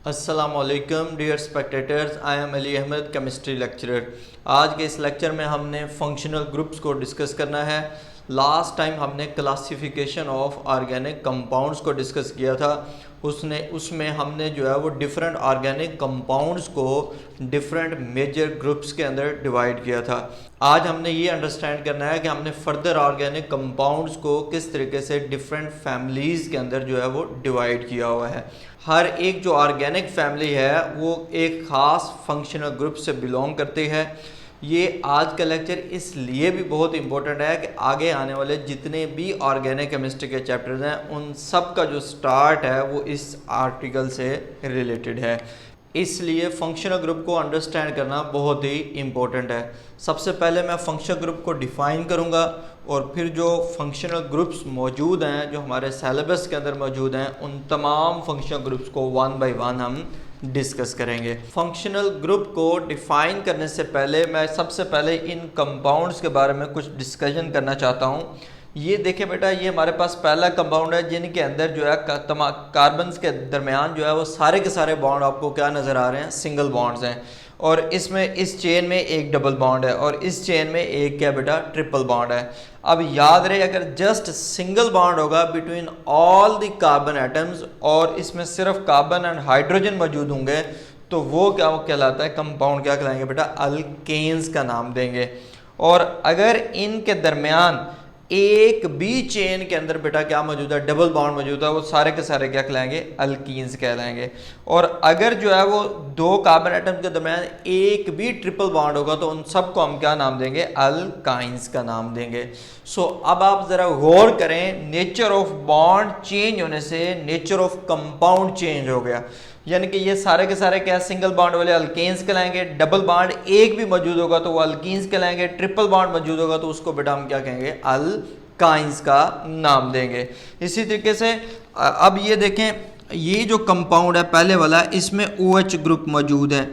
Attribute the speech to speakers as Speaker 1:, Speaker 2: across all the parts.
Speaker 1: अस्सलामुअलैकुम dear spectators, I am Ali Ahmad, chemistry lecturer. आज के इस लेक्चर में हमने फंक्शनल ग्रुप्स को डिस्कस करना है। लास्ट टाइम हमने क्लासिफिकेशन ऑफ ऑर्गेनिक कंपाउंड्स को डिस्कस किया था। उसमें हमने जो है वो डिफरेंट ऑर्गेनिक कंपाउंड्स को डिफरेंट मेजर ग्रुप्स के अंदर डिवाइड किया था। आज हमने ये अंडरस्टैंड करना है कि हमने फर्दर ऑर्गेनिक कंपाउंड्स को किस तरीके से डिफरेंट फैमिलीज़ के अंदर जो है वो डिवाइड किया हुआ है। हर एक जो ऑर्गेनिक फैमिली है वो एक ख़ास फंक्शनल ग्रुप से बिलोंग करती है। ये आज का लेक्चर इसलिए भी बहुत इंपॉर्टेंट है कि आगे आने वाले जितने भी ऑर्गेनिक केमिस्ट्री के चैप्टर्स हैं उन सब का जो स्टार्ट है वो इस आर्टिकल से रिलेटेड है। इसलिए फंक्शनल ग्रुप को अंडरस्टैंड करना बहुत ही इम्पोर्टेंट है। सबसे पहले मैं फंक्शनल ग्रुप को डिफ़ाइन करूंगा और फिर जो फंक्शनल ग्रुप्स मौजूद हैं जो हमारे सिलेबस के अंदर मौजूद हैं उन तमाम फंक्शनल ग्रुप्स को वन बाय वन हम डिस्कस करेंगे। फंक्शनल ग्रुप को डिफ़ाइन करने से पहले मैं सबसे पहले इन कंपाउंड्स के बारे में कुछ डिस्कशन करना चाहता हूँ। ये देखें बेटा, ये हमारे पास पहला कंपाउंड है जिनके अंदर जो है कार्बन के दरमियान जो है वो सारे के सारे बॉन्ड आपको क्या नज़र आ रहे हैं, सिंगल बॉन्ड्स हैं। और इसमें इस चेन में एक डबल बॉन्ड है और इस चेन में एक क्या बेटा, ट्रिपल बॉन्ड है। अब याद रहे, अगर जस्ट सिंगल बॉन्ड होगा between all the carbon atoms और इसमें सिर्फ कार्बन एंड हाइड्रोजन मौजूद होंगे तो वो क्या कहलाता है, कंपाउंड क्या कहलाएंगे बेटा, अल्केन्स का नाम देंगे। और अगर इनके दरमियान एक भी चेन के अंदर बेटा क्या मौजूद है, डबल बॉन्ड मौजूद है, वो सारे के सारे क्या कहलाएंगे, अल्कीन्स कहलाएंगे। और अगर जो है वो दो कार्बन एटम के दरमियान एक भी ट्रिपल बॉन्ड होगा तो उन सबको हम क्या नाम देंगे, अल्काइंस का नाम देंगे। सो अब आप ज़रा गौर करें, नेचर ऑफ बॉन्ड चेंज होने से नेचर ऑफ कंपाउंड चेंज हो गया। यानी कि ये सारे के सारे क्या सिंगल बॉन्ड वाले अल्केन्स कहलाएंगे, डबल बॉन्ड एक भी मौजूद होगा तो वो अल्कीन्स कहलाएंगे, ट्रिपल बॉन्ड मौजूद होगा तो उसको बेटा हम क्या कहेंगे, अल्काइंस का नाम देंगे। इसी तरीके से अब ये देखें, ये जो कंपाउंड है पहले वाला, इसमें OH ग्रुप मौजूद है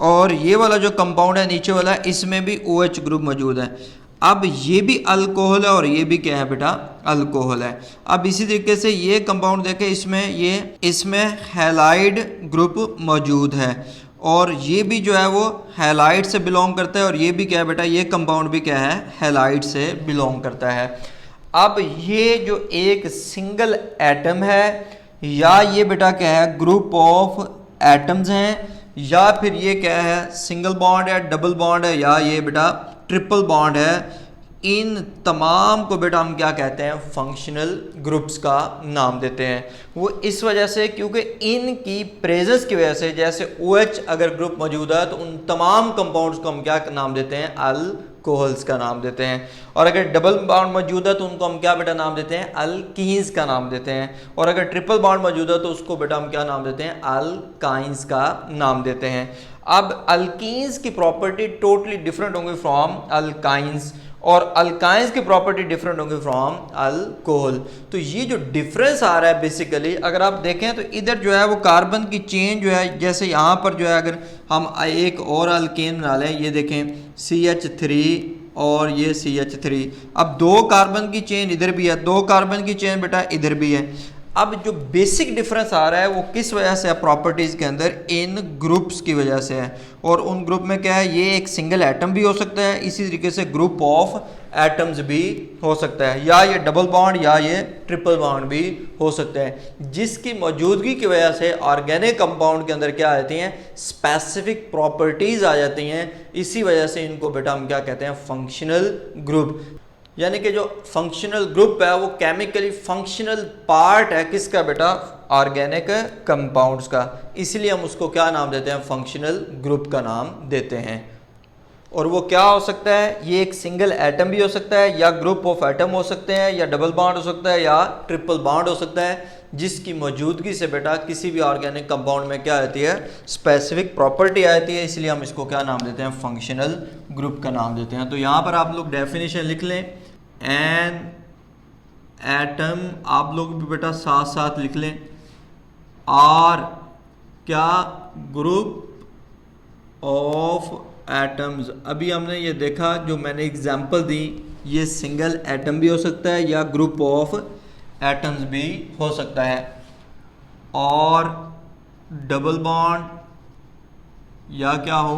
Speaker 1: और ये वाला जो कंपाउंड है नीचे वाला, इसमें भी OH ग्रुप मौजूद है। अब ये भी अल्कोहल है और ये भी क्या है बेटा, अल्कोहल है। अब इसी तरीके से ये कंपाउंड देखें, इसमें हैलाइड ग्रुप मौजूद है और ये भी जो है वो हैलाइड से बिलोंग करता है और ये भी क्या है बेटा, ये कंपाउंड भी क्या है, हैलाइड से बिलोंग करता है। अब ये जो एक सिंगल एटम है या ये बेटा क्या है, ग्रुप ऑफ एटम्स हैं, या फिर ये क्या है, सिंगल बॉन्ड है, डबल बॉन्ड है, या ये बेटा ट्रिपल बॉन्ड है, इन तमाम को बेटा हम क्या कहते हैं, फंक्शनल ग्रुप्स का नाम देते हैं। वो इस वजह से क्योंकि इनकी प्रेजेंस की वजह से, जैसे OH अगर ग्रुप मौजूद है तो उन तमाम कंपाउंड्स को हम क्या नाम देते हैं, अल्कोहल्स का नाम देते हैं। और अगर डबल बॉन्ड मौजूद है तो उनको हम क्या बेटा नाम देते हैं, अल्कीन्स का नाम देते हैं। और अगर ट्रिपल बॉन्ड मौजूद है तो उसको बेटा हम क्या नाम देते हैं, अल्काइंस का नाम देते हैं। अब अल्कीन्स की प्रॉपर्टी टोटली डिफरेंट होंगी फ्रॉम अल्काइंस और अल्काइंस की प्रॉपर्टी डिफरेंट होंगी फ्रॉम अल्कोहल। तो ये जो डिफरेंस आ रहा है बेसिकली, अगर आप देखें तो इधर जो है वो कार्बन की चेन जो है, जैसे यहाँ पर जो है अगर हम एक और अल्केन बना लें, ये देखें CH3 और ये CH3, अब दो कार्बन की चेन इधर भी है, दो कार्बन की चेन बेटा इधर भी है। अब जो बेसिक डिफरेंस आ रहा है वो किस वजह से है, प्रॉपर्टीज़ के अंदर इन ग्रुप्स की वजह से है। और उन ग्रुप में क्या है, ये एक सिंगल एटम भी हो सकता है, इसी तरीके से ग्रुप ऑफ एटम्स भी हो सकता है, या ये डबल बॉन्ड या ये ट्रिपल बॉन्ड भी हो सकता है, जिसकी मौजूदगी की वजह से ऑर्गेनिक कंपाउंड के अंदर क्या आ जाती हैं, स्पेसिफिक प्रॉपर्टीज़ आ जाती हैं। इसी वजह से इनको बेटा हम क्या कहते हैं, फंक्शनल ग्रुप। यानी कि जो फंक्शनल ग्रुप है वो केमिकली फंक्शनल पार्ट है किसका बेटा, ऑर्गेनिक कंपाउंड्स का, इसलिए हम उसको क्या नाम देते हैं, फंक्शनल ग्रुप का नाम देते हैं। और वो क्या हो सकता है, ये एक सिंगल एटम भी हो सकता है, या ग्रुप ऑफ एटम हो सकते हैं, या डबल बॉन्ड हो सकता है, या ट्रिपल बॉन्ड हो सकता है, जिसकी मौजूदगी से बेटा किसी भी ऑर्गेनिक कंपाउंड में क्या आती है, स्पेसिफिक प्रॉपर्टी आती है, इसलिए हम इसको क्या नाम देते हैं, फंक्शनल ग्रुप का नाम देते हैं। तो यहाँ पर आप लोग डेफिनेशन लिख लें, एन एटम आप लोग भी बेटा साथ साथ लिख लें, आर क्या, ग्रुप ऑफ एटम्स। अभी हमने ये देखा, जो मैंने एग्जांपल दी, ये सिंगल एटम भी हो सकता है या ग्रुप ऑफ एटम्स भी हो सकता है। और डबल बॉन्ड या क्या हो,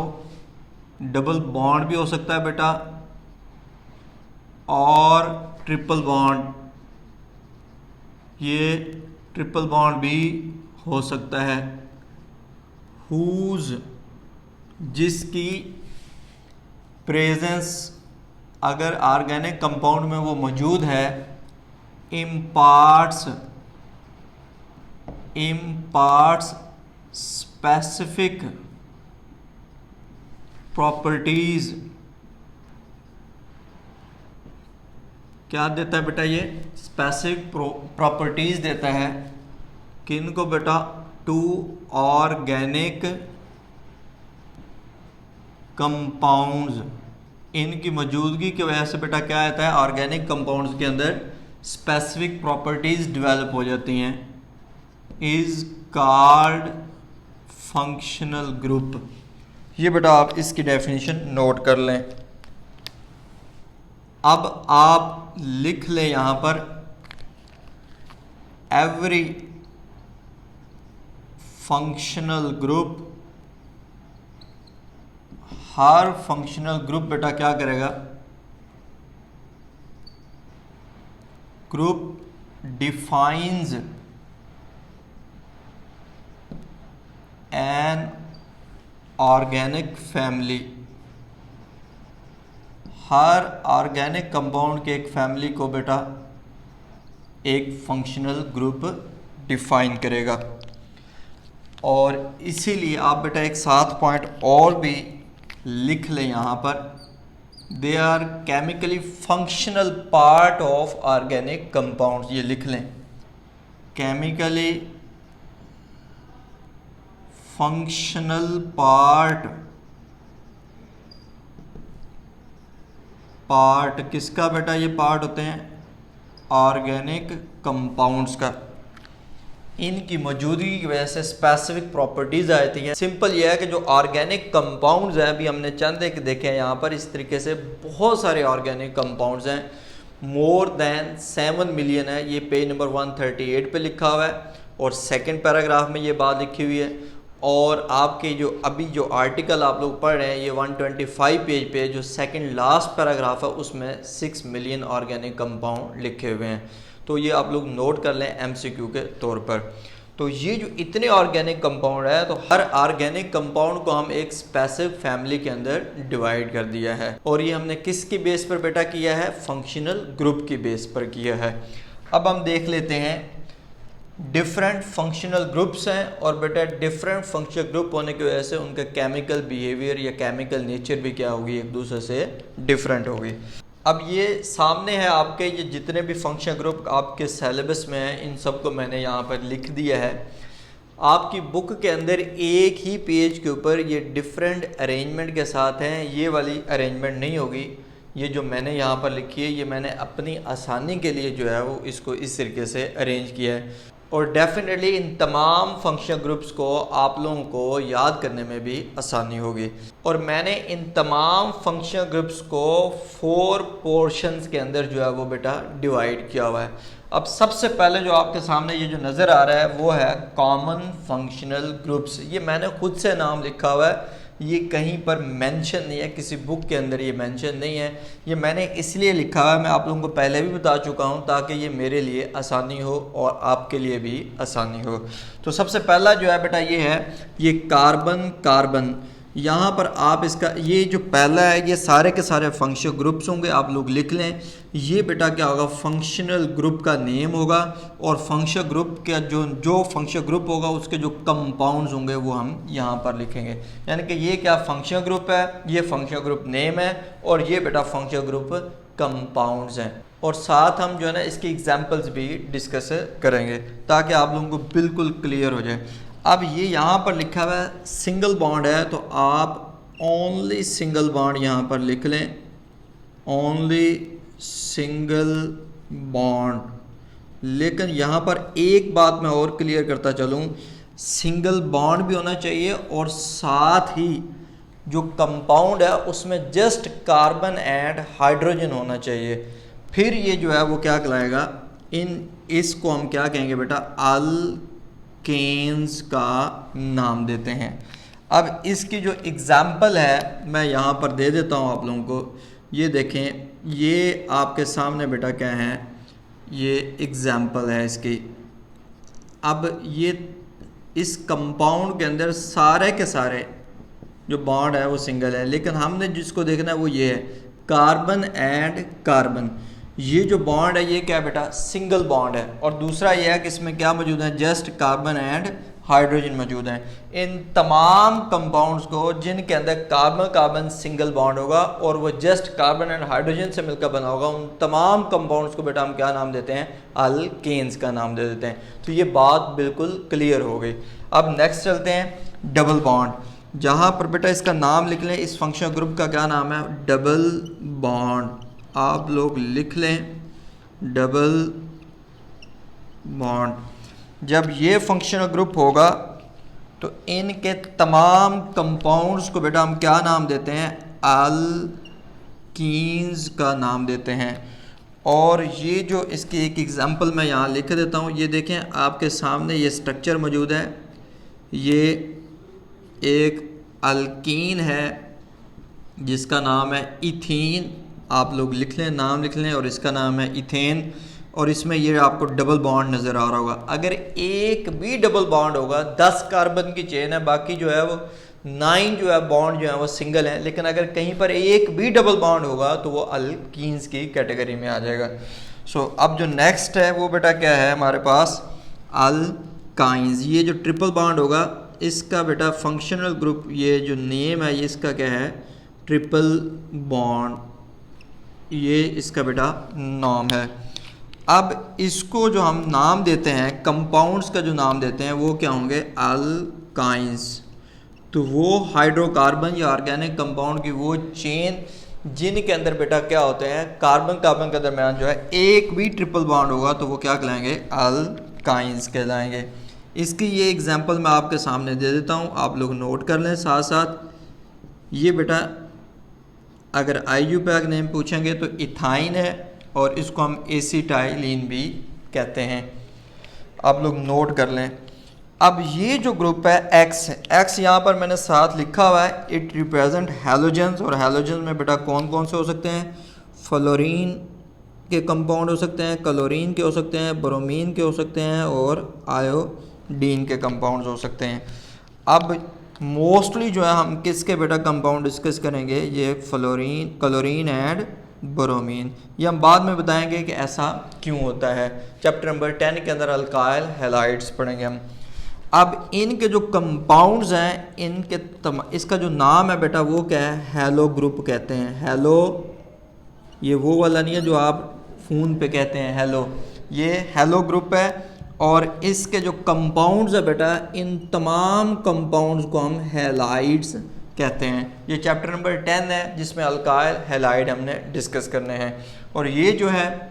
Speaker 1: डबल बॉन्ड भी हो सकता है बेटा, और ट्रिपल बॉन्ड, ये ट्रिपल बॉन्ड भी हो सकता है। हुज, जिसकी प्रेजेंस अगर ऑर्गेनिक कंपाउंड में वो मौजूद है, इम्पार्ट्स स्पेसिफिक प्रॉपर्टीज, क्या देता है बेटा, ये स्पेसिफिक प्रॉपर्टीज देता है। किन को बेटा, टू ऑर्गेनिक कंपाउंड्स, इनकी मौजूदगी की वजह से बेटा क्या आता है, ऑर्गेनिक कंपाउंड्स के अंदर स्पेसिफिक प्रॉपर्टीज डेवलप हो जाती हैं, इज कॉल्ड फंक्शनल ग्रुप। ये बेटा आप इसकी डेफिनेशन नोट कर लें। अब आप लिख लें यहां पर, एवरी फंक्शनल ग्रुप, हर फंक्शनल ग्रुप बेटा क्या करेगा, group defines an organic family, her organic compound के एक फैमिली को बेटा एक फंक्शनल ग्रुप डिफाइन करेगा। और इसीलिए आप बेटा एक 7 पॉइंट और भी लिख लें यहाँ पर, they are chemically functional part of organic compounds, ये लिख लें, केमिकली फंक्शनल पार्ट किसका बेटा, ये पार्ट होते हैं ऑर्गेनिक कंपाउंड्स का। इनकी मौजूदगी की वजह से स्पेसिफिक प्रॉपर्टीज आती हैं। सिंपल ये है कि जो ऑर्गेनिक कंपाउंड्स हैं, अभी हमने चंद एक देखे हैं यहाँ पर, इस तरीके से बहुत सारे ऑर्गेनिक कंपाउंड्स हैं, मोर देन 7 मिलियन है। ये पेज नंबर 138 पे लिखा हुआ है और सेकंड पैराग्राफ में ये बात लिखी हुई है। और आपके जो अभी जो आर्टिकल आप लोग पढ़ रहे हैं, ये 125 पेज पे जो सेकंड लास्ट पैराग्राफ है, उसमें 6 मिलियन ऑर्गेनिक कंपाउंड लिखे हुए हैं। तो ये आप लोग नोट कर लें एमसीक्यू के तौर पर। तो ये जो इतने ऑर्गेनिक कंपाउंड है, तो हर ऑर्गेनिक कंपाउंड को हम एक स्पेसिफिक फैमिली के अंदर डिवाइड कर दिया है। और ये हमने किसके बेस पर बेटा किया है, फंक्शनल ग्रुप की बेस पर किया है। अब हम देख लेते हैं, डिफरेंट फंक्शनल ग्रुप्स हैं और बेटा डिफरेंट फंक्शनल ग्रुप होने की वजह से उनका केमिकल बिहेवियर या केमिकल नेचर भी क्या होगी, एक दूसरे से डिफरेंट होगी। अब ये सामने है आपके, ये जितने भी फंक्शनल ग्रुप आपके सिलेबस में हैं, इन सब को मैंने यहाँ पर लिख दिया है। आपकी बुक के अंदर एक ही पेज के ऊपर ये डिफरेंट अरेंजमेंट के साथ हैं, ये वाली अरेंजमेंट नहीं होगी। ये जो मैंने यहाँ पर लिखी है, ये मैंने अपनी आसानी के लिए जो है वो इसको इस तरीके से अरेंज किया है। और डेफिनेटली इन तमाम फंक्शनल ग्रुप्स को आप लोगों को याद करने में भी आसानी होगी। और मैंने इन तमाम फंक्शनल ग्रुप्स को 4 पोर्शंस के अंदर जो है वो बेटा डिवाइड किया हुआ है। अब सबसे पहले जो आपके सामने ये जो नज़र आ रहा है वो है कॉमन फंक्शनल ग्रुप्स। ये मैंने खुद से नाम लिखा हुआ है, ये कहीं पर मेंशन नहीं है, किसी बुक के अंदर ये मेंशन नहीं है। ये मैंने इसलिए लिखा हुआ है, मैं आप लोगों को पहले भी बता चुका हूँ, ताकि ये मेरे लिए आसानी हो और आपके लिए भी आसानी हो। तो सबसे पहला जो है बेटा ये है, ये कार्बन। यहाँ पर आप इसका ये जो पहला है, ये सारे के सारे फंक्शनल ग्रुप्स होंगे, आप लोग लिख लें। ये बेटा क्या होगा, फंक्शनल ग्रुप का नेम होगा और फंक्शनल ग्रुप का जो फंक्शनल ग्रुप होगा उसके जो कंपाउंड्स होंगे वो हम यहाँ पर लिखेंगे। यानी कि ये क्या फंक्शनल ग्रुप है, ये फंक्शनल ग्रुप नेम है और ये बेटा फंक्शनल ग्रुप कंपाउंड्स हैं। और साथ हम जो है ना इसकी एग्जाम्पल्स भी डिस्कस करेंगे ताकि आप लोगों को बिल्कुल क्लियर हो जाए। अब ये यहाँ पर लिखा हुआ है सिंगल बॉन्ड है, तो आप ओनली सिंगल बॉन्ड यहाँ पर लिख लें, ओनली सिंगल बॉन्ड। लेकिन यहाँ पर एक बात मैं और क्लियर करता चलूँ, सिंगल बॉन्ड भी होना चाहिए और साथ ही जो कंपाउंड है उसमें जस्ट कार्बन एंड हाइड्रोजन होना चाहिए। फिर ये जो है वो क्या कहलाएगा, इसको हम क्या कहेंगे बेटा, अल्केन्स का नाम देते हैं। अब इसकी जो एग्ज़ाम्पल है मैं यहाँ पर दे देता हूँ आप लोगों को। ये देखें, ये आपके सामने बेटा क्या है, ये एग्ज़ाम्पल है इसकी। अब ये इस कंपाउंड के अंदर सारे के सारे जो बॉन्ड है वो सिंगल है, लेकिन हमने जिसको देखना है वो ये है, कार्बन एंड कार्बन। ये जो बॉन्ड है ये क्या है बेटा, सिंगल बॉन्ड है। और दूसरा ये है कि इसमें क्या मौजूद है, जस्ट कार्बन एंड हाइड्रोजन मौजूद हैं। इन तमाम कंपाउंड्स को जिनके अंदर कार्बन कार्बन सिंगल बॉन्ड होगा और वो जस्ट कार्बन एंड हाइड्रोजन से मिलकर बना होगा, उन तमाम कंपाउंड्स को बेटा हम क्या नाम देते हैं, अल्केन्स का नाम दे देते हैं। तो ये बात बिल्कुल क्लियर हो गई। अब नेक्स्ट चलते हैं डबल बॉन्ड। जहाँ पर बेटा इसका नाम लिख लें, इस फंक्शनल ग्रुप का क्या नाम है, डबल बॉन्ड। आप लोग लिख लें डबल बॉन्ड। जब ये फंक्शनल ग्रुप होगा तो इनके तमाम कंपाउंड्स को बेटा हम क्या नाम देते हैं, अल्कीन्स का नाम देते हैं। और ये जो इसकी एक एग्जांपल मैं यहाँ लिख देता हूँ, ये देखें आपके सामने ये स्ट्रक्चर मौजूद है। ये एक अल्कीन है जिसका नाम है इथीन। आप लोग लिख लें, नाम लिख लें, और इसका नाम है इथेन। और इसमें ये आपको डबल बॉन्ड नज़र आ रहा होगा। अगर एक भी डबल बॉन्ड होगा, 10 कार्बन की चेन है, बाकी जो है वो 9 जो है बॉन्ड जो है वो सिंगल है, लेकिन अगर कहीं पर एक भी डबल बॉन्ड होगा तो वो अल्कीन्स की कैटेगरी में आ जाएगा। सो अब जो नेक्स्ट है वो बेटा क्या है हमारे पास, अल्काइंस। ये जो ट्रिपल बॉन्ड होगा इसका बेटा फंक्शनल ग्रुप, ये जो नेम है ये इसका क्या है, ट्रिपल बॉन्ड, ये इसका बेटा नाम है। अब इसको जो हम नाम देते हैं, कंपाउंड्स का जो नाम देते हैं वो क्या होंगे, अल्काइंस। तो वो हाइड्रोकार्बन या ऑर्गेनिक कंपाउंड की वो चेन जिनके अंदर बेटा क्या होते हैं, कार्बन कार्बन के दरमियान जो है एक भी ट्रिपल बॉन्ड होगा तो वो क्या कहलाएंगे, अल्काइंस कहलाएंगे। इसकी ये एग्जांपल मैं आपके सामने दे देता हूँ, आप लोग नोट कर लें साथ साथ। ये बेटा अगर IUPAC नेम पूछेंगे तो इथाइन है, और इसको हम एसिटाइलिन भी कहते हैं। आप लोग नोट कर लें। अब ये जो ग्रुप है एक्स यहाँ पर मैंने साथ लिखा हुआ है, इट रिप्रेजेंट हैलोजेंस। और हैलोजेंस में बेटा कौन कौन से हो सकते हैं, फ्लोरीन के कंपाउंड हो सकते हैं, क्लोरीन के हो सकते हैं, ब्रोमीन के हो सकते हैं, और आयोडीन के कंपाउंड्स हो सकते हैं। अब मोस्टली जो है हम किसके बेटा कंपाउंड डिस्कस करेंगे, ये फ्लोरीन, क्लोरीन एंड ब्रोमीन। ये हम बाद में बताएंगे कि ऐसा क्यों होता है। चैप्टर नंबर 10 के अंदर अल्काइल हैलाइड्स पढ़ेंगे हम। अब इनके जो कंपाउंड्स हैं, इनके इसका जो नाम है बेटा वो क्या है, हैलो ग्रुप कहते हैं। हैलो, ये वो वाला नहीं है जो आप फ़ोन पे कहते हैं हेलो, ये हैलो ग्रुप है। और इसके जो कंपाउंड्स है बेटा, इन तमाम कंपाउंड्स को हम हैलाइड्स कहते हैं। ये चैप्टर नंबर 10 है जिसमें अल्काइल हैलाइड हमने डिस्कस करने हैं। और ये जो है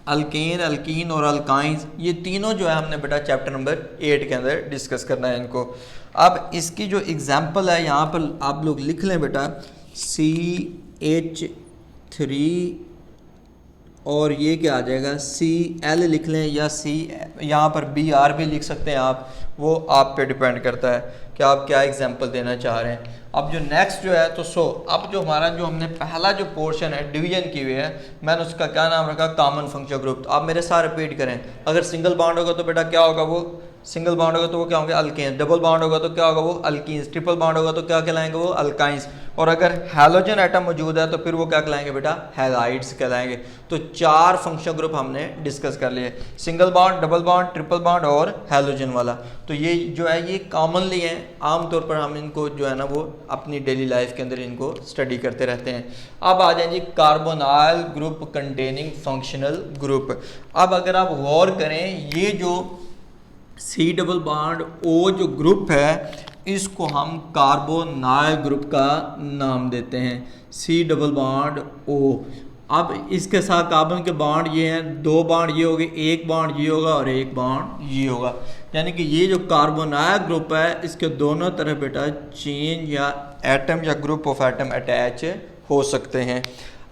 Speaker 1: अल्केन, अल्कीन और अल्काइंस, ये तीनों जो है हमने बेटा चैप्टर नंबर 8 के अंदर डिस्कस करना है इनको। अब इसकी जो एग्जांपल है यहाँ पर आप लोग लिख लें बेटा, CH3, और ये क्या आ जाएगा, Cl लिख लें, या C यहाँ पर Br भी लिख सकते हैं आप, वो आप पे डिपेंड करता है कि आप क्या एग्जांपल देना चाह रहे हैं। अब जो नेक्स्ट जो है तो अब जो हमारा जो हमने पहला जो पोर्शन है डिवीजन की हुई है, मैंने उसका क्या नाम रखा, कॉमन फंक्शनल ग्रुप। तो आप मेरे साथ रिपीट करें, अगर सिंगल बॉन्ड होगा तो बेटा क्या होगा, वो सिंगल बॉन्ड होगा तो वो क्या होंगे, अल्केन्स। डबल बॉन्ड होगा तो क्या होगा, वो अल्कीन्स। ट्रिपल बॉन्ड होगा तो क्या कहलाएंगे, वो अल्काइंस। और अगर हैलोजन एटम मौजूद है तो फिर वो क्या कहलाएंगे बेटा, हैलाइड्स कहलाएंगे। तो 4 फंक्शनल ग्रुप हमने डिस्कस कर लिए, single bond, double bond, triple bond और हैलोजन वाला। तो ये जो है ये कॉमनली है, आमतौर पर हम इनको जो है ना वो अपनी डेली लाइफ के अंदर इनको स्टडी करते रहते हैं। अब आ जाए जी carbonyl group containing functional group. अब अगर आप गौर करें, ये जो C डबल बॉन्ड O जो ग्रुप है, इसको हम कार्बोनाइल ग्रुप का नाम देते हैं, C डबल बॉन्ड O। अब इसके साथ कार्बन के बॉन्ड ये हैं, 2 बॉन्ड ये हो गए, 1 बॉन्ड ये होगा और 1 बॉन्ड ये होगा। यानी कि ये जो कार्बोनाइल ग्रुप है इसके दोनों तरफ बेटा चेन या एटम या ग्रुप ऑफ एटम अटैच हो सकते हैं।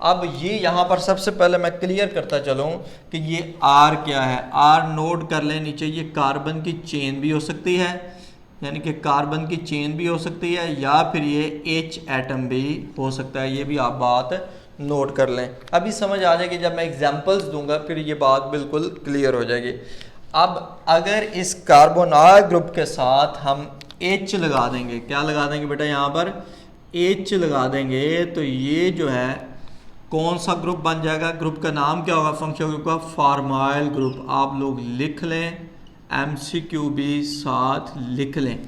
Speaker 1: अब ये यहाँ पर सबसे पहले मैं क्लियर करता चलूँ कि ये R क्या है। R नोट कर लें नीचे, ये कार्बन की चेन भी हो सकती है, यानी कि कार्बन की चेन भी हो सकती है, या फिर ये H एटम भी हो सकता है। ये भी आप बात नोट कर लें। अभी समझ आ जाएगी, जब मैं एग्जांपल्स दूंगा फिर ये बात बिल्कुल क्लियर हो जाएगी। अब अगर इस कार्बोनाइल ग्रुप के साथ हम H लगा देंगे, क्या लगा देंगे बेटा, यहाँ पर H लगा देंगे, तो ये जो है कौन सा ग्रुप बन जाएगा, ग्रुप का नाम क्या होगा, फंक्शनल ग्रुप का फॉर्माइल ग्रुप। आप लोग लिख लें, MCQ भी साथ लिख लें।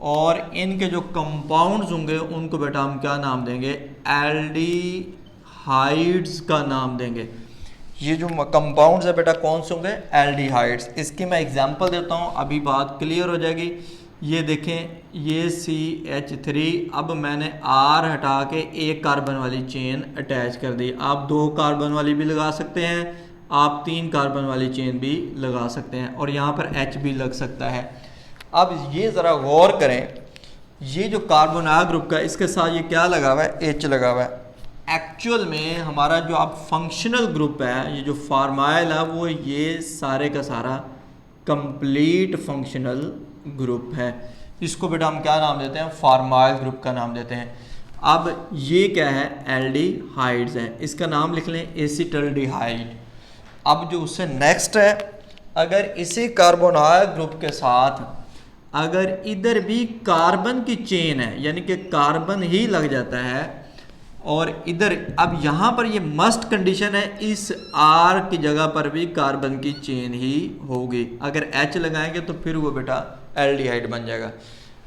Speaker 1: और इनके जो कंपाउंड्स होंगे उनको बेटा हम क्या नाम देंगे, एल्डिहाइड्स का नाम देंगे। ये जो कंपाउंड्स है बेटा कौन से होंगे, एल्डिहाइड्स। इसकी मैं एग्जांपल देता हूँ, अभी बात क्लियर हो जाएगी। ये देखें, ये CH3, अब मैंने R हटा के एक कार्बन वाली चेन अटैच कर दी। आप 2 कार्बन वाली भी लगा सकते हैं, आप 3 कार्बन वाली चेन भी लगा सकते हैं, और यहाँ पर H भी लग सकता है। अब ये ज़रा गौर करें, ये जो कार्बोनाइल ग्रुप का इसके साथ ये क्या लगा हुआ है, H लगा हुआ है। एक्चुअल में हमारा जो आप फंक्शनल ग्रुप है, ये जो फॉर्माइल है, वो ये सारे का सारा कंप्लीट फंक्शनल ग्रुप है। इसको बेटा हम क्या नाम देते हैं, फॉर्माइल ग्रुप का नाम देते हैं। अब ये क्या है, एल्डिहाइड्स है, इसका नाम लिख लें एसिटल्डिहाइड। अब जो उससे नेक्स्ट है, अगर इसी कार्बोनाइल ग्रुप के साथ अगर इधर भी कार्बन की चेन है, यानी कि कार्बन ही लग जाता है, और इधर अब यहाँ पर ये मस्ट कंडीशन है, इस R की जगह पर भी कार्बन की चेन ही होगी। अगर H लगाएंगे तो फिर वो बेटा एल्डिहाइड बन जाएगा।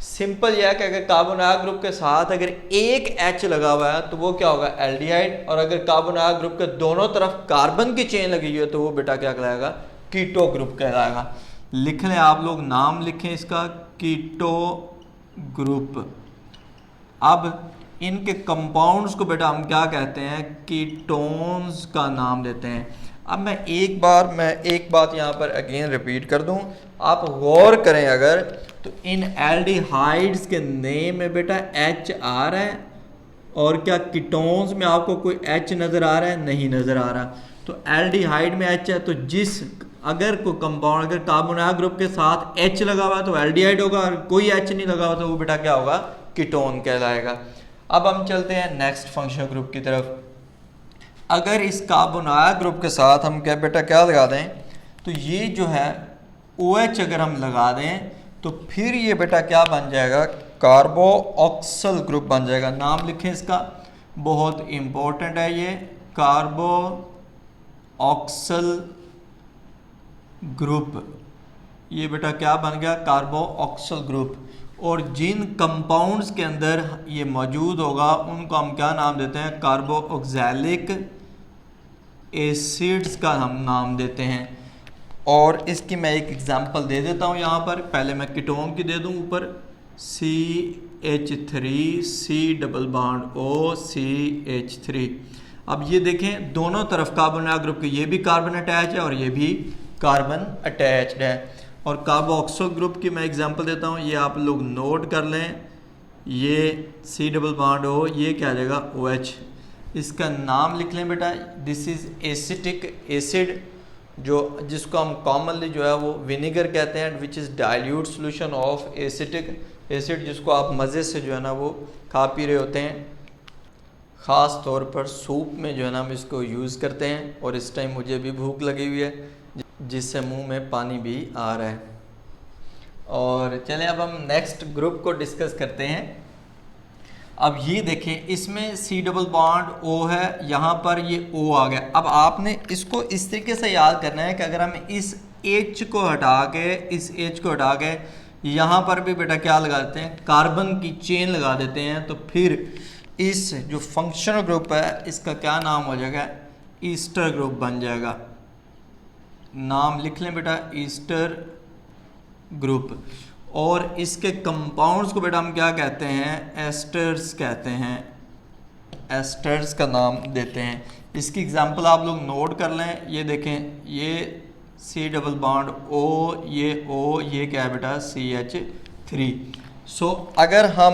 Speaker 1: सिंपल यह है कि अगर कार्बोनाइल ग्रुप के साथ अगर एक H लगा हुआ है तो वो क्या होगा, एल्डिहाइड। और अगर कार्बोनाइल ग्रुप के दोनों तरफ कार्बन की चेन लगी हुई है तो वो बेटा क्या कहलाएगा, कीटो ग्रुप कहलाएगा। लिख लें, आप लोग नाम लिखें इसका, कीटो ग्रुप। अब इनके कंपाउंड्स को बेटा हम क्या कहते हैं, कीटोन्स का नाम देते हैं। अब मैं एक बात यहाँ पर अगेन रिपीट कर दूँ, आप गौर करें अगर, तो इन एल्डिहाइड्स के नेम में बेटा H आ रहा है, और क्या कीटोन्स में आपको कोई H नज़र आ रहा है, नहीं नज़र आ रहा। तो एल्डिहाइड में H है, तो जिस अगर कोई कंपाउंड अगर कार्बोनाइल ग्रुप के साथ H लगा हुआ है तो एल्डिहाइड होगा, और कोई H नहीं लगा हुआ तो वो बेटा क्या होगा, कीटोन कहलाएगा। अब हम चलते हैं नेक्स्ट फंक्शनल ग्रुप की तरफ। अगर इस कार्बोनाइल ग्रुप के साथ हम क्या बेटा क्या लगा दें, तो ये जो है OH अगर हम लगा दें तो फिर ये बेटा क्या बन जाएगा, कार्बोऑक्सल ग्रुप बन जाएगा। नाम लिखें इसका, बहुत इंपॉर्टेंट है ये, कार्बोऑक्सल ग्रुप। ये बेटा क्या बन गया, कार्बोऑक्सल ग्रुप। और जिन कंपाउंड्स के अंदर ये मौजूद होगा उनको हम क्या नाम देते हैं, कार्बोऑक्सैलिक एसिड्स का हम नाम देते हैं। और इसकी मैं एक एग्जांपल दे देता हूँ यहाँ पर। पहले मैं कीटोन की दे दूँ, ऊपर CH3 C double bond O CH3। अब ये देखें, दोनों तरफ कार्बोनाइल ग्रुप के ये भी कार्बन अटैच है और ये भी कार्बन अटैच्ड है। और कार्बोऑक्सल ग्रुप की मैं एग्जांपल देता हूँ, ये आप लोग नोट कर लें, ये C डबल बॉन्ड O, ये क्या आ जाएगा OH। इसका नाम लिख लें बेटा, दिस इज़ एसिटिक एसिड, जो जिसको हम कॉमनली जो है वो विनेगर कहते हैं, which is dilute solution of acetic acid, जिसको आप मज़े से जो है ना वो खा पी रहे होते हैं। ख़ास तौर पर सूप में जो है ना हम इसको यूज़ करते हैं। और इस टाइम मुझे भी भूख लगी हुई है, जिससे मुंह में पानी भी आ रहा है। और चलें अब हम नेक्स्ट ग्रुप को डिस्कस करते हैं। अब ये देखें, इसमें C डबल बॉन्ड O है, यहाँ पर ये O आ गया। अब आपने इसको इस तरीके से याद करना है कि अगर हम इस H को हटा के, इस H को हटा के यहाँ पर भी बेटा क्या लगा देते हैं, कार्बन की चेन लगा देते हैं, तो फिर इस जो फंक्शनल ग्रुप है इसका क्या नाम हो जाएगा, ईस्टर ग्रुप बन जाएगा। नाम लिख लें बेटा, ईस्टर ग्रुप। और इसके कंपाउंड्स को बेटा हम क्या कहते हैं, एस्टर्स कहते हैं, एस्टर्स का नाम देते हैं। इसकी एग्जांपल आप लोग नोट कर लें। ये देखें, ये C डबल बॉन्ड O, ये O, ये क्या है बेटा CH3। सो अगर हम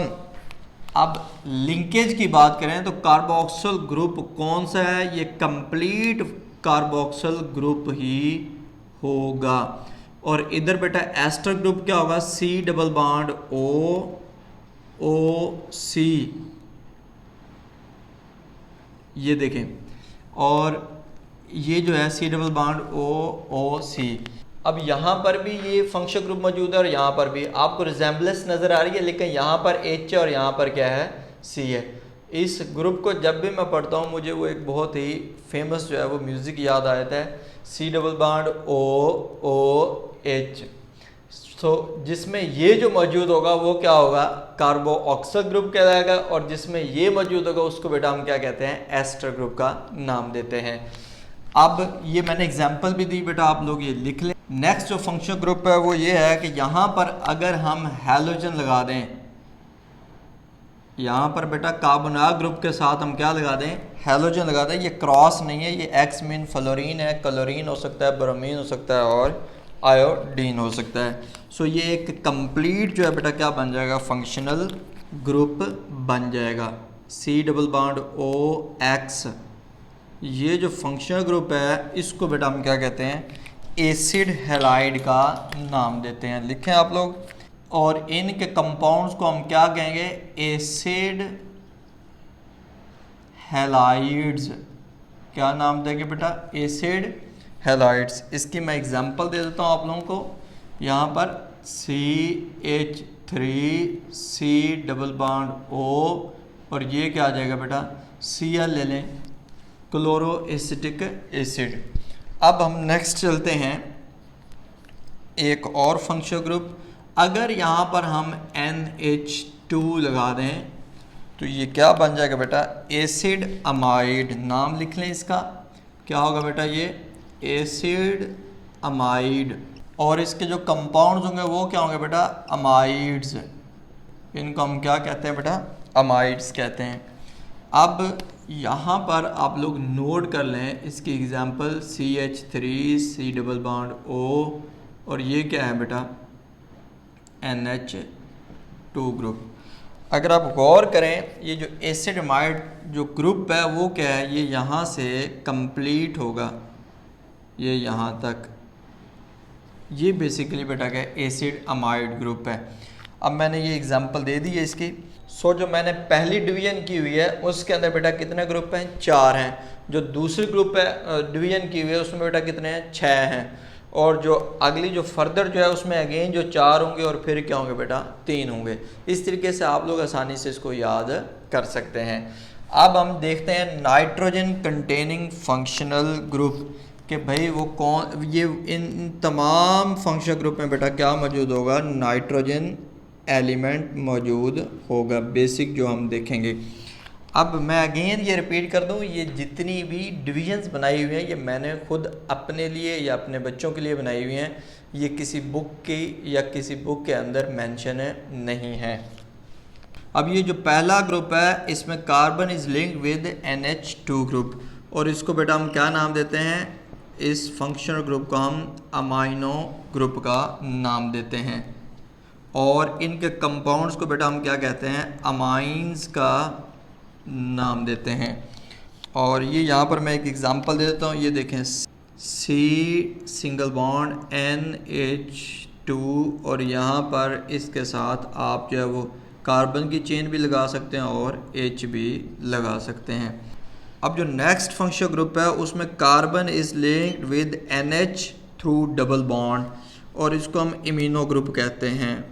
Speaker 1: अब लिंकेज की बात करें तो कार्बोक्सिल ग्रुप कौन सा है, ये कंप्लीट कार्बोक्सिल ग्रुप ही होगा। और इधर बेटा एस्टर ग्रुप क्या होगा, सी डबल बॉन्ड ओ सी, ये देखें, और ये जो है सी डबल बॉन्ड ओ सी। अब यहाँ पर भी ये फंक्शन ग्रुप मौजूद है और यहाँ पर भी आपको रिजेंबलेंस नज़र आ रही है, लेकिन यहाँ पर एच है और यहाँ पर क्या है, सी है। इस ग्रुप को जब भी मैं पढ़ता हूँ मुझे वो एक बहुत ही फेमस जो है वो म्यूज़िक याद आ जाता है, C double bond O H. तो जिसमें ये जो मौजूद होगा वो क्या होगा, कार्बोक्सिल ग्रुप कहलाएगा, और जिसमें ये मौजूद होगा उसको बेटा हम क्या कहते हैं, एस्टर ग्रुप का नाम देते हैं। अब ये मैंने एग्जांपल भी दी बेटा, आप लोग ये लिख लें। नेक्स्ट जो फंक्शन ग्रुप है वो ये है कि यहाँ पर अगर हम हैलोजन लगा दें, यहाँ पर बेटा कार्बोनाइल ग्रुप के साथ हम क्या लगा दें, हैलोजन लगा दें। ये क्रॉस नहीं है, ये एक्स मीन फ्लोरीन है, क्लोरीन हो सकता है, ब्रोमीन हो सकता है और आयोडीन हो सकता है। सो ये एक कंप्लीट जो है बेटा क्या बन जाएगा, फंक्शनल ग्रुप बन जाएगा, C double bond O X. ये जो फंक्शनल ग्रुप है इसको बेटा हम क्या कहते हैं, एसिड हैलाइड का नाम देते हैं, लिखें आप लोग। और इनके कंपाउंड्स को हम क्या कहेंगे, एसिड हैलाइड्स। क्या नाम देंगे बेटा, एसिड हैलाइड्स। इसकी मैं एग्जांपल दे देता हूँ आप लोगों को। यहाँ पर CH3C डबल बॉन्ड O, और ये क्या आ जाएगा बेटा, Cl ले लें, क्लोरो एसिटिक एसिड। अब हम नेक्स्ट चलते हैं एक और फंक्शनल ग्रुप। अगर यहाँ पर हम NH2 लगा दें तो ये क्या बन जाएगा बेटा, एसिड अमाइड। नाम लिख लें इसका, क्या होगा बेटा, ये एसिड अमाइड। और इसके जो कंपाउंड्स होंगे वो क्या होंगे बेटा, अमाइड्स। इनको हम क्या कहते हैं बेटा, अमाइड्स कहते हैं। अब यहाँ पर आप लोग नोट कर लें इसकी example, CH3C double bond O, और ये क्या है बेटा, NH2 ग्रुप। अगर आप गौर करें ये जो एसिड अमाइड जो ग्रुप है वो क्या है, ये यहाँ से कंप्लीट होगा, ये यहाँ तक, ये बेसिकली बेटा क्या है, एसिड अमाइड ग्रुप है। अब मैंने ये एग्जांपल दे दी है इसकी। सो जो मैंने पहली डिवीजन की हुई है उसके अंदर बेटा कितने ग्रुप हैं, 4 हैं। जो दूसरी ग्रुप है डिवीजन की हुई है उसमें बेटा कितने हैं, 6 हैं। और जो अगली जो फर्दर जो है उसमें अगेन जो 4 होंगे और फिर क्या होंगे बेटा, 3 होंगे। इस तरीके से आप लोग आसानी से इसको याद कर सकते हैं। अब हम देखते हैं नाइट्रोजन कंटेनिंग फंक्शनल ग्रुप, कि भाई वो कौन, ये इन तमाम फंक्शनल ग्रुप में बेटा क्या मौजूद होगा, नाइट्रोजन एलिमेंट मौजूद होगा, बेसिक जो हम देखेंगे। अब मैं अगेन ये रिपीट कर दूं, ये जितनी भी डिविजन्स बनाई हुई हैं ये मैंने खुद अपने लिए या अपने बच्चों के लिए बनाई हुई हैं, ये किसी बुक की या किसी बुक के अंदर मेंशन नहीं है। अब ये जो पहला ग्रुप है इसमें carbon is linked with NH2 group, और इसको बेटा हम क्या नाम देते हैं, इस फंक्शनल ग्रुप को हम अमाइनो ग्रुप का नाम देते हैं। और इनके कंपाउंड्स को बेटा हम क्या कहते हैं, अमाइंस का नाम देते हैं। और ये यहाँ पर मैं एक एग्जांपल दे देता हूँ, ये देखें, C सिंगल बॉन्ड NH2, और यहाँ पर इसके साथ आप जो है वो कार्बन की चेन भी लगा सकते हैं और H भी लगा सकते हैं। अब जो नेक्स्ट फंक्शनल ग्रुप है उसमें carbon is linked with NH through double bond, और इसको हम इमीनो ग्रुप कहते हैं।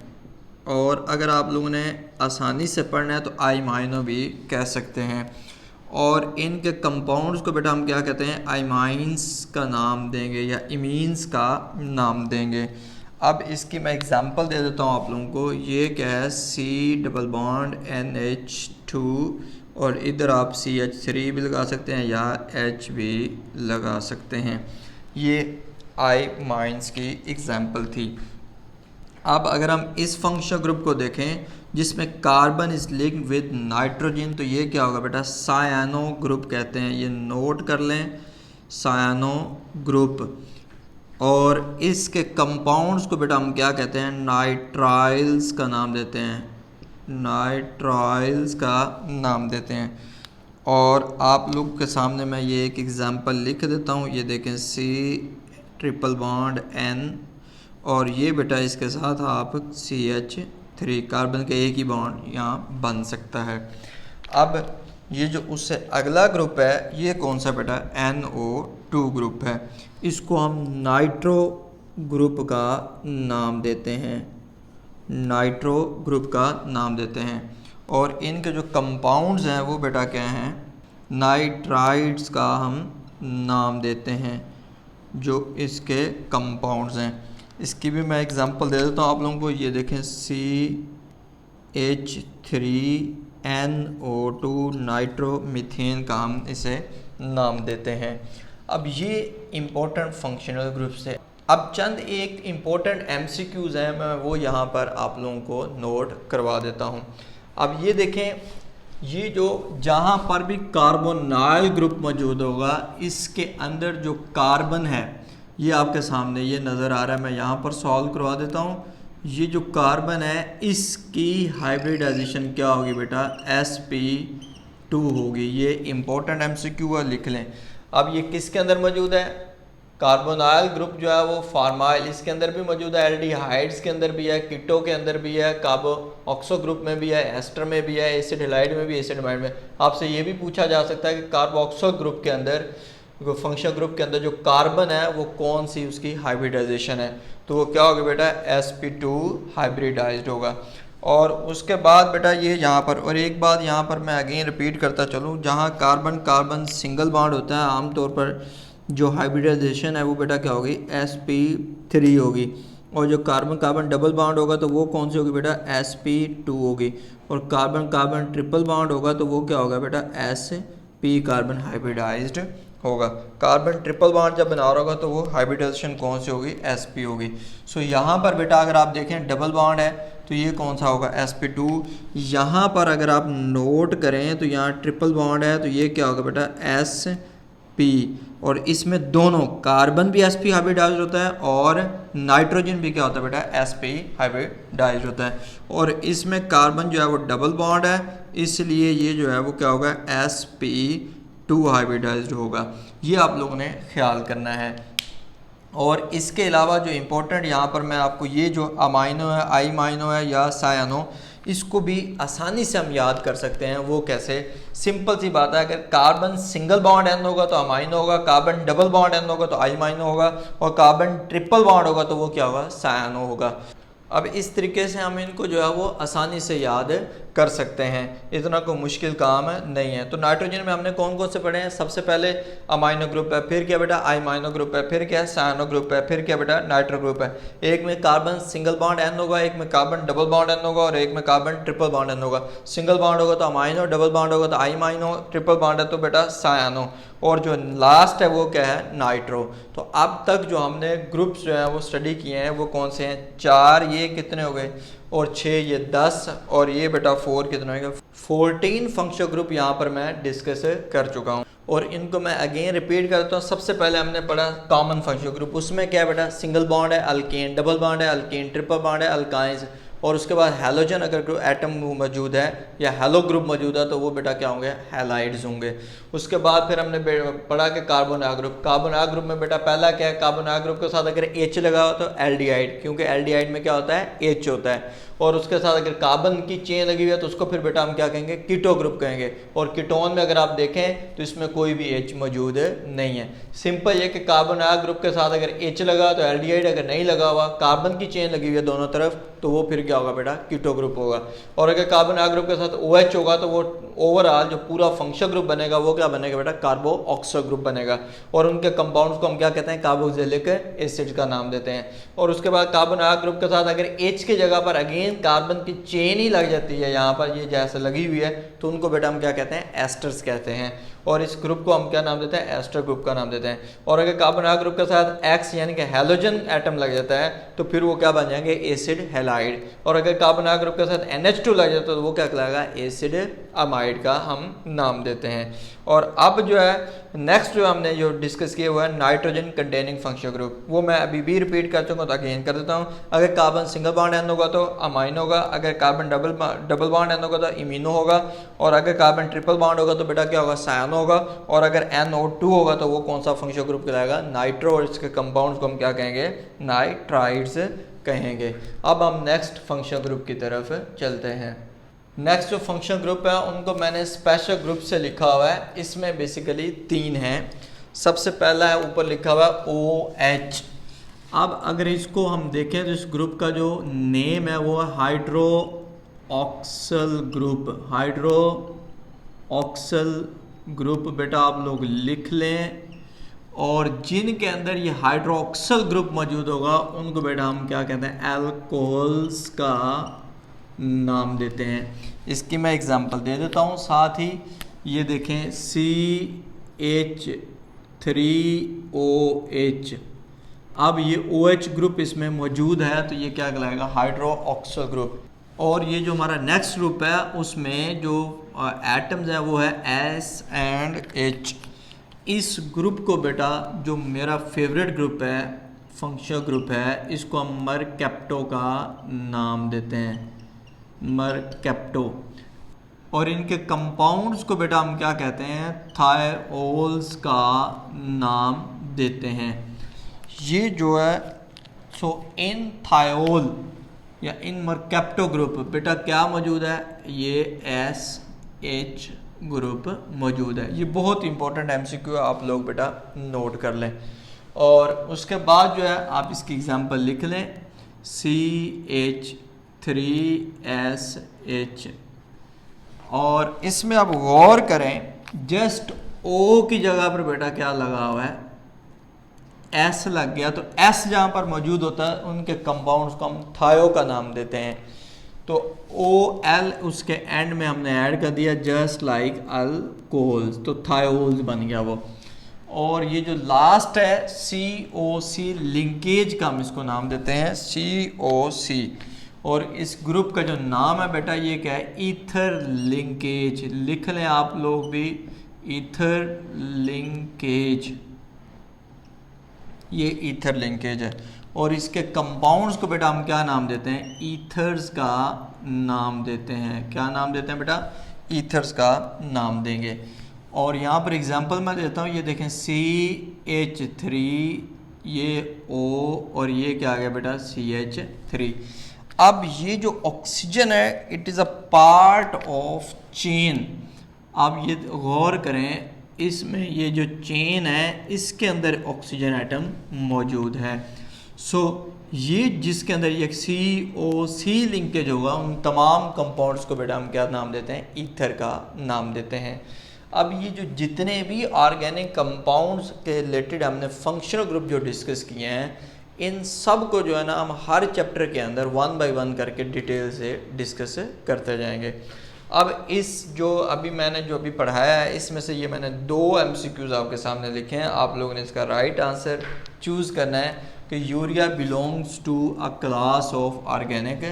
Speaker 1: और अगर आप लोगों ने आसानी से पढ़ना है तो आइमाइनो भी कह सकते हैं। और इनके कंपाउंड्स को बेटा हम क्या कहते हैं, आइमाइंस का नाम देंगे या इमीन्स का नाम देंगे। अब इसकी मैं एग्जांपल दे देता हूँ आप लोगों को। ये क्या है, C डबल बॉन्ड NH2, और इधर आप CH3 भी लगा सकते हैं या H भी लगा सकते हैं। ये आइमाइंस की एग्जांपल थी। अब अगर हम इस फंक्शनल ग्रुप को देखें जिसमें carbon is linked with nitrogen, तो ये क्या होगा बेटा, सायानो ग्रुप कहते हैं, ये नोट कर लें, सायानो ग्रुप। और इसके कंपाउंड्स को बेटा हम क्या कहते हैं, नाइट्राइल्स का नाम देते हैं, नाइट्राइल्स का नाम देते हैं। और आप लोग के सामने मैं ये एक एग्जांपल लिख देता हूँ। ये देखें C ट्रिपल बॉन्ड N, और ये बेटा इसके साथ आप CH3 कार्बन का एक ही बॉन्ड यहाँ बन सकता है। अब ये जो उससे अगला ग्रुप है ये कौन सा बेटा, NO2 ग्रुप है। इसको हम नाइट्रो ग्रुप का नाम देते हैं, नाइट्रो ग्रुप का नाम देते हैं। और इनके जो कंपाउंड्स हैं वो बेटा क्या हैं, नाइट्राइड्स का हम नाम देते हैं जो इसके कंपाउंड्स हैं। इसकी भी मैं एग्जांपल दे देता हूँ आप लोगों को। ये देखें CH3NO2 नाइट्रोमीथेन का हम इसे नाम देते हैं। अब ये इम्पोर्टेंट फंक्शनल ग्रुप्स है। अब चंद एक इम्पोर्टेंट MCQs हैं, मैं वो यहाँ पर आप लोगों को नोट करवा देता हूँ। अब ये देखें, ये जो जहाँ पर भी कार्बोनाइल ग्रुप मौजूद होगा इसके अंदर जो कार्बन है ये आपके सामने ये नज़र आ रहा है। मैं यहाँ पर सॉल्व करवा देता हूँ। ये जो कार्बन है इसकी हाइब्रिडाइजेशन क्या होगी बेटा, sp2 होगी। ये इम्पोर्टेंट MCQ है, लिख लें। अब ये किसके अंदर मौजूद है, कार्बोनाइल ग्रुप जो है वो फार्माइल, इसके अंदर भी मौजूद है, एल्डिहाइड्स के अंदर भी है, कीटो के अंदर भी है, कार्बो ऑक्सो ग्रुप में भी है, एस्टर में भी है, एसिड हैलाइड में भी, एसिड अमाइड में। आपसे ये भी पूछा जा सकता है कि कार्बोक्सो ग्रुप के अंदर, फंक्शनल ग्रुप के अंदर जो कार्बन है वो कौन सी उसकी हाइब्रिडाइजेशन है, तो वो क्या होगा बेटा, sp2 हाइब्रिडाइज्ड होगा। और उसके बाद बेटा ये यहाँ पर, और एक बात यहाँ पर मैं अगेन रिपीट करता चलूँ, जहाँ कार्बन कार्बन सिंगल बॉन्ड होता है आमतौर पर जो हाइब्रिडाइजेशन है वो बेटा क्या होगी, sp3 होगी। और जो कार्बन कार्बन डबल बॉन्ड होगा तो वो कौन सी होगी बेटा, sp2 होगी। और कार्बन कार्बन ट्रिपल बॉन्ड होगा तो वो क्या होगा बेटा, sp कार्बन हाइब्रिडाइज्ड होगा। कार्बन ट्रिपल बॉन्ड जब बना रहा होगा तो वो हाइब्रिडाइजेशन कौन सी होगी, sp होगी। सो यहाँ पर बेटा अगर आप देखें डबल बॉन्ड है तो ये कौन सा होगा, sp2। यहाँ पर अगर आप नोट करें तो यहाँ ट्रिपल बॉन्ड है तो ये क्या होगा बेटा, sp। और इसमें दोनों कार्बन भी sp हाइब्रिडाइज्ड होता है और नाइट्रोजन भी क्या होता है बेटा, sp हाइब्रिडाइज्ड होता है। और इसमें कार्बन जो है वो डबल बॉन्ड है, इसलिए ये जो है वो क्या होगा, sp2 हाइब्रिडाइज्ड होगा। ये आप लोगों ने ख्याल करना है। और इसके अलावा जो इम्पोर्टेंट यहाँ पर मैं आपको, ये जो अमाइनो है, आई माइनो है या सायानो, इसको भी आसानी से हम याद कर सकते हैं। वो कैसे, सिंपल सी बात है, अगर कार्बन सिंगल बॉन्ड एन होगा तो अमाइनो होगा, कार्बन डबल बॉन्ड एन होगा तो आई माइनो होगा, और कार्बन ट्रिपल बॉन्ड होगा तो वो क्या होगा, सायानो होगा। अब इस तरीके से हम इनको जो है वो आसानी से याद कर सकते हैं, इतना कोई मुश्किल काम नहीं है। तो नाइट्रोजन में हमने कौन कौन से पढ़े हैं, सबसे पहले अमाइनो ग्रुप है, फिर क्या बेटा आई माइनो ग्रुप है, फिर क्या है सायानो ग्रुप है, फिर क्या बेटा नाइट्रो ग्रुप है। एक में कार्बन सिंगल बॉन्ड एन होगा, एक में कार्बन डबल बॉन्ड एन होगा, और एक में कार्बन ट्रिपल बॉन्ड एन होगा। सिंगल बॉन्ड होगा तो अमाइनो, डबल बॉन्ड होगा तो आई माइनो, ट्रिपल बॉन्ड है तो बेटा सायानो, और जो लास्ट है वो क्या है, नाइट्रो। तो अब तक जो हमने ग्रुप्स जो हैं वो स्टडी किए हैं वो कौन से हैं, 4 ये कितने हो गए, और 6 ये 10, और ये बेटा 4 कितना होगा, 14 फंक्शनल ग्रुप यहाँ पर मैं डिस्कस कर चुका हूँ। और इनको मैं अगेन रिपीट करता हूँ। सबसे पहले हमने पढ़ा कॉमन फंक्शनल ग्रुप, उसमें क्या है बेटा, सिंगल बॉन्ड है अल्केन, डबल बॉन्ड है अल्केन, ट्रिपल बॉन्ड है अल्काइंस, और उसके बाद हैलोजन अगर एटम मौजूद है या हेलो ग्रुप मौजूद है तो वो बेटा क्या होंगे, हैलाइड्स होंगे। उसके बाद फिर हमने पढ़ा कि कार्बोनाइल ग्रुप, कार्बोनाइल ग्रुप में बेटा पहला क्या है, कार्बोनाइल ग्रुप के साथ अगर H लगा हो तो एल्डिहाइड, क्योंकि एल्डिहाइड में क्या होता है, H होता है। और उसके साथ अगर कार्बन की चेन लगी हुई है तो उसको फिर बेटा हम क्या कहेंगे, कीटो ग्रुप कहेंगे। और कीटोन में अगर आप देखें तो इसमें कोई भी H मौजूद नहीं है। सिंपल ये कि कार्बोनाइल ग्रुप के साथ अगर H लगा तो एल्डिहाइड, अगर नहीं लगा हुआ कार्बन की चेन लगी हुई है दोनों तरफ तो वो फिर क्या होगा बेटा, कीटो ग्रुप होगा। और अगर कार्बोनाइल ग्रुप के साथ OH होगा तो वो ओवरऑल जो पूरा फंक्शनल ग्रुप बनेगा वो क्या बनेगा बेटा, कार्बो ऑक्सो ग्रुप बनेगा। और उनके कंपाउंड्स को हम क्या कहते हैं, कार्बोक्सिलिक एसिड का नाम देते हैं। और उसके बाद कार्बोनाइल ग्रुप के साथ अगर H की जगह पर अगेन कार्बन की चेन ही लग जाती है, यहाँ पर ये जैसे लगी हुई है, तो उनको बेटा हम क्या कहते हैं, एस्टर्स कहते हैं। और इस ग्रुप को हम क्या नाम देते हैं, एस्टर ग्रुप का नाम देते हैं। और अगर कार्बन डाइऑक्साइड ग्रुप के साथ एक्स यानी कि हैलोजन एटम लग जाता है तो फिर वो क्या बन जाएंगे, एसिड हैलाइड। और अगर कार्बन डाइऑक्साइड ग्रुप के साथ NH2 लग जाता है तो वो क्या कहलाएगा, एसिड अमाइड का हम नाम देते हैं। और अब जो है नेक्स्ट जो हमने जो डिस्कस किया हुआ है नाइट्रोजन कंटेनिंग फंक्शनल ग्रुप, वो मैं अभी भी रिपीट कर चुका हूँ तो अगेन कर देता हूँ। अगर कार्बन सिंगल बॉन्ड एन होगा तो अमाइन होगा, अगर कार्बन डबल बॉन्ड एन होगा तो इमीनो होगा, और अगर कार्बन ट्रिपल बॉन्ड होगा तो बेटा क्या होगा, सायनो होगा, और अगर NO2 होगा तो वो कौन सा फंक्शनल ग्रुप कहलाएगा, नाइट्रो, और इसके कंपाउंड्स को हम क्या कहेंगे, नाइट्राइड्स कहेंगे। अब हम नेक्स्ट फंक्शनल ग्रुप की तरफ चलते हैं। नेक्स्ट जो फंक्शनल ग्रुप है उनको मैंने स्पेशल ग्रुप से लिखा हुआ है, इसमें बेसिकली 3 हैं। सबसे पहला है ऊपर लिखा हुआ है OH। अब अगर इसको हम देखें तो इस ग्रुप का जो नेम है वो है हाइड्रो ऑक्सल ग्रुप। हाइड्रो ऑक्सल ग्रुप बेटा आप लोग लिख लें, और जिनके अंदर ये हाइड्रोक्सल ग्रुप मौजूद होगा उनको बेटा हम क्या कहते हैं, अल्कोहल्स का नाम देते हैं। इसकी मैं एग्जांपल दे देता हूँ साथ ही। ये देखें CH3OH। अब ये OH ग्रुप इसमें मौजूद है तो ये क्या कहलाएगा, हाइड्रोक्सल ग्रुप। और ये जो हमारा नेक्स्ट ग्रुप है उसमें जो एटम्स है वो है S and H। इस ग्रुप को बेटा जो मेरा फेवरेट ग्रुप है, फंक्शनल ग्रुप है, इसको हम मरकैप्टो का नाम देते हैं, मरकैप्टो। और इनके कंपाउंड्स को बेटा हम क्या कहते हैं, थायोल्स का नाम देते हैं। ये जो है इन थायोल या इन मरकैप्टो ग्रुप बेटा क्या मौजूद है, ये SH ग्रुप मौजूद है। ये बहुत इंपॉर्टेंट MCQ आप लोग बेटा नोट कर लें। और उसके बाद जो है आप इसकी एग्जांपल लिख लें, CH3SH। और इसमें आप गौर करें, जस्ट O की जगह पर बेटा क्या लगा हुआ है, S लग गया। तो S जहाँ पर मौजूद होता है उनके कंपाउंड्स को हम थायो का नाम देते हैं। तो OL उसके एंड में हमने ऐड कर दिया, जस्ट लाइक अल्कोहल्स, तो थायोल्स बन गया वो। और ये जो लास्ट है COC लिंकेज का हम इसको नाम देते हैं, COC। और इस ग्रुप का जो नाम है बेटा ये क्या है, ईथर लिंकेज। लिख लें आप लोग भी, ईथर लिंकेज, ये ईथर लिंकेज है। और इसके कंपाउंड्स को बेटा हम क्या नाम देते हैं, ईथर्स का नाम देते हैं। क्या नाम देते हैं बेटा, ईथर्स का नाम देंगे। और यहाँ पर एग्जांपल मैं देता हूँ, ये देखें CH3, ये O, और ये क्या आ गया बेटा, CH3। अब ये जो ऑक्सीजन है it is a part of chain. अब ये गौर करें, इसमें ये जो चेन है इसके अंदर ऑक्सीजन एटम मौजूद है। ये जिसके अंदर ये COC लिंकेज होगा उन तमाम कंपाउंड्स को बेटा हम क्या नाम देते हैं, ईथर का नाम देते हैं। अब ये जो जितने भी ऑर्गेनिक कंपाउंड्स के रिलेटेड हमने फंक्शनल ग्रुप जो डिस्कस किए हैं, इन सब को जो है ना हम हर चैप्टर के अंदर 1 बाय 1 करके डिटेल से डिस्कस करते जाएंगे। अब इस जो अभी मैंने जो अभी पढ़ाया है इसमें से ये मैंने 2 MCQs आपके सामने लिखे हैं। आप लोगों ने इसका राइट आंसर चूज़ करना है कि urea belongs to a class of organic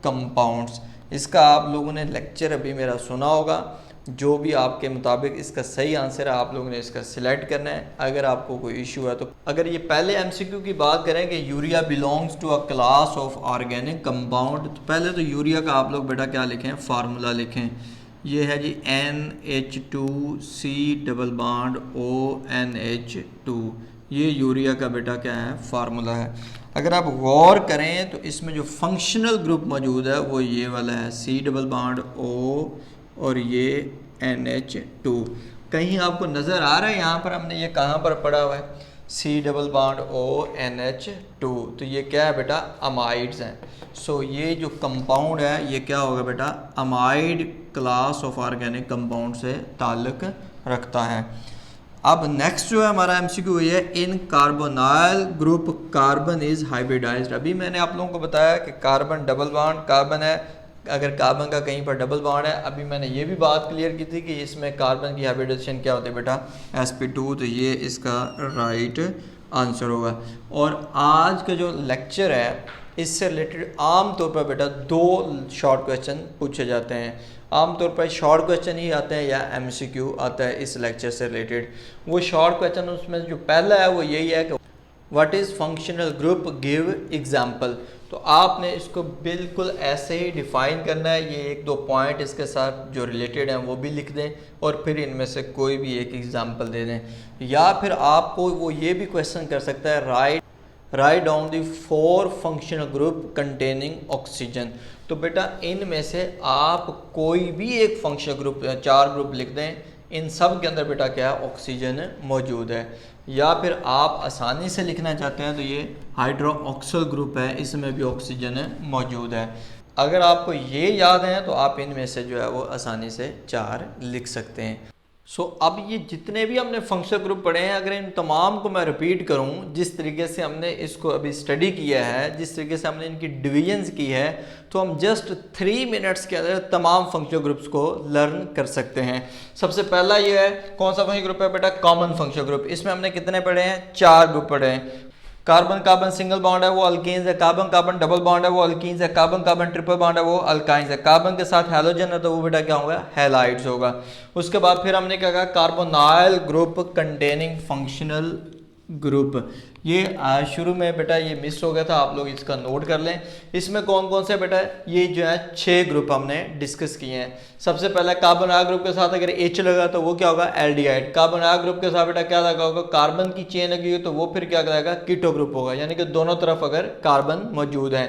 Speaker 1: compounds. इसका आप लोगों ने लेक्चर अभी मेरा सुना होगा, जो भी आपके मुताबिक इसका सही आंसर है आप लोगों ने इसका सिलेक्ट करना है। अगर आपको कोई इशू है तो, अगर ये पहले MCQ की बात करें कि urea belongs to a class of organic compound, तो पहले तो यूरिया का आप लोग बेटा क्या लिखें, फार्मूला लिखें। ये है जी NH2C डबल बॉन्ड ONH2, ये यूरिया का बेटा क्या है, फार्मूला है। अगर आप गौर करें तो इसमें जो फंक्शनल ग्रुप मौजूद है वो ये वाला है, C डबल बॉन्ड O और ये NH2। कहीं आपको नज़र आ रहा है यहाँ पर हमने ये कहाँ पर पढ़ा हुआ है, C डबल बॉन्ड ONH2। तो ये क्या है बेटा, अमाइड्स हैं। ये जो कंपाउंड है ये क्या होगा बेटा, amide class of organic compound से ताल्लुक़ रखता है। अब नेक्स्ट जो है हमारा MCQ ये है, in carbonyl group carbon is hybridized. अभी मैंने आप लोगों को बताया कि कार्बन डबल बॉन्ड कार्बन है, अगर कार्बन का कहीं पर डबल बॉन्ड है, अभी मैंने ये भी बात क्लियर की थी कि इसमें कार्बन की हाइब्रिडाइजेशन क्या होती है बेटा, sp2, तो ये इसका राइट आंसर होगा। और आज का जो लेक्चर है इससे रिलेटेड आम तौर पर बेटा 2 शॉर्ट क्वेश्चन पूछे जाते हैं। आमतौर पर शॉर्ट क्वेश्चन ही आते हैं या MCQ आता है इस लेक्चर से रिलेटेड। वो शॉर्ट क्वेश्चन उसमें जो पहला है वो यही है कि what is functional group, give example. तो आपने इसको बिल्कुल ऐसे ही डिफ़ाइन करना है, ये 1-2 पॉइंट इसके साथ जो रिलेटेड हैं वो भी लिख दें और फिर इनमें से कोई भी एक एग्जाम्पल दे दें। या फिर आपको वो ये भी क्वेश्चन कर सकता है, write down the 4 functional group containing oxygen. तो बेटा इनमें से आप कोई भी एक फंक्शनल ग्रुप, 4 ग्रुप लिख दें, इन सब के अंदर बेटा क्या है, ऑक्सीजन मौजूद है। या फिर आप आसानी से लिखना चाहते हैं तो ये हाइड्रोक्सिल ग्रुप है, इसमें भी ऑक्सीजन मौजूद है। अगर आपको ये याद है तो आप इनमें से जो है वो आसानी से 4 लिख सकते हैं। अब ये जितने भी हमने फंक्शनल ग्रुप पढ़े हैं, अगर इन तमाम को मैं रिपीट करूं, जिस तरीके से हमने इसको अभी स्टडी किया है, जिस तरीके से हमने इनकी डिवीजन्स की है, तो हम जस्ट 3 मिनट्स के अंदर तमाम फंक्शनल ग्रुप्स को लर्न कर सकते हैं। सबसे पहला ये है, कौन सा फंक्शनल ग्रुप है बेटा, कॉमन फंक्शनल ग्रुप। इसमें हमने कितने पढ़े हैं, 4 ग्रुप पढ़े हैं। कार्बन कार्बन सिंगल बॉन्ड है वो अल्केन्स है, कार्बन कार्बन डबल बॉन्ड है वो अल्कीन्स है, कार्बन कार्बन ट्रिपल बॉन्ड है वो अल्काइंस है, कार्बन के साथ हेलोजन है तो वो बेटा क्या होगा, हैलाइड्स होगा। उसके बाद फिर हमने क्या कहा, carbonyl group containing functional group. ये शुरू में बेटा ये मिस हो गया था, आप लोग इसका नोट कर लें। इसमें कौन कौन से बेटा, ये जो है 6 ग्रुप हमने डिस्कस किए हैं। सबसे पहला कार्बोनाइल ग्रुप के साथ अगर H लगा तो वो क्या होगा, एल्डिहाइड। कार्बोनाइल ग्रुप के साथ बेटा क्या लगा होगा, कार्बन की चेन लगी हो तो वो फिर क्या कहलाएगा, कीटो ग्रुप होगा, यानी कि दोनों तरफ अगर कार्बन मौजूद है।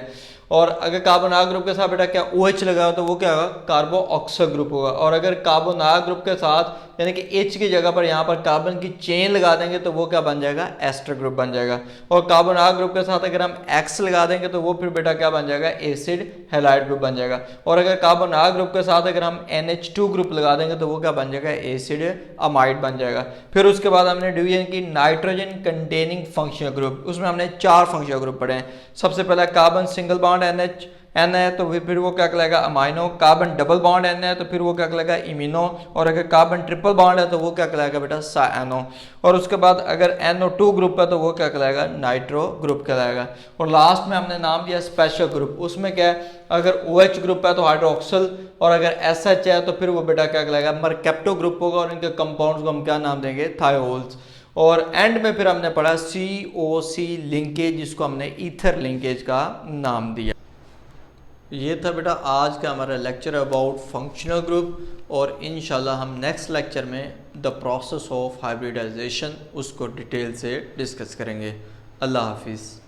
Speaker 1: और अगर कार्बोनाइल ग्रुप के साथ बेटा क्या OH लगा हो तो वो क्या होगा, कार्बोक्सिल ग्रुप होगा। और अगर कार्बोनाइल ग्रुप के साथ यानी कि H की जगह पर यहाँ पर कार्बन की चेन लगा देंगे तो वो क्या बन जाएगा, एस्टर ग्रुप बन जाएगा। और कार्बोनाइल ग्रुप के साथ अगर हम X लगा देंगे तो वो फिर बेटा क्या बन जाएगा, एसिड हैलाइड ग्रुप बन जाएगा। और अगर कार्बोनाइल ग्रुप के साथ अगर हम NH2 ग्रुप लगा देंगे तो वो क्या बन जाएगा, एसिड अमाइड बन जाएगा। फिर उसके बाद हमने डिवीजन की नाइट्रोजन कंटेनिंग फंक्शनल ग्रुप, उसमें हमने 4 फंक्शनल ग्रुप पढ़े हैं। सबसे पहला कार्बन सिंगल बॉन्ड N है तो फिर वो क्या कहलाएगा, amino. Carbon double bond N है तो फिर वो क्या कहलाएगा, इमिनो। और अगर कार्बन ट्रिपल बॉन्ड है तो वो क्या कहलाएगा बेटा, साइनो। और उसके बाद अगर NO2 ग्रुप है तो वो क्या कहलाएगा, नाइट्रो ग्रुप कहलाएगा। और लास्ट में हमने नाम दिया स्पेशल ग्रुप। उसमें क्या है, अगर OH ग्रुप है तो हाइड्रोक्सिल, और अगर SH है तो फिर वो बेटा क्या कहलाएगा, मरकेप्टो ग्रुप होगा। और इनके कंपाउंड्स को हम क्या नाम देंगे, थायोल्स। और एंड में फिर हमने पढ़ा COC लिंकेज, जिसको हमने ईथर लिंकेज का नाम दिया। ये था बेटा आज का हमारा लेक्चर अबाउट फंक्शनल ग्रुप। और इंशाल्लाह हम नेक्स्ट लेक्चर में द प्रोसेस ऑफ हाइब्रिडाइजेशन उसको डिटेल से डिस्कस करेंगे। अल्लाह हाफिज़।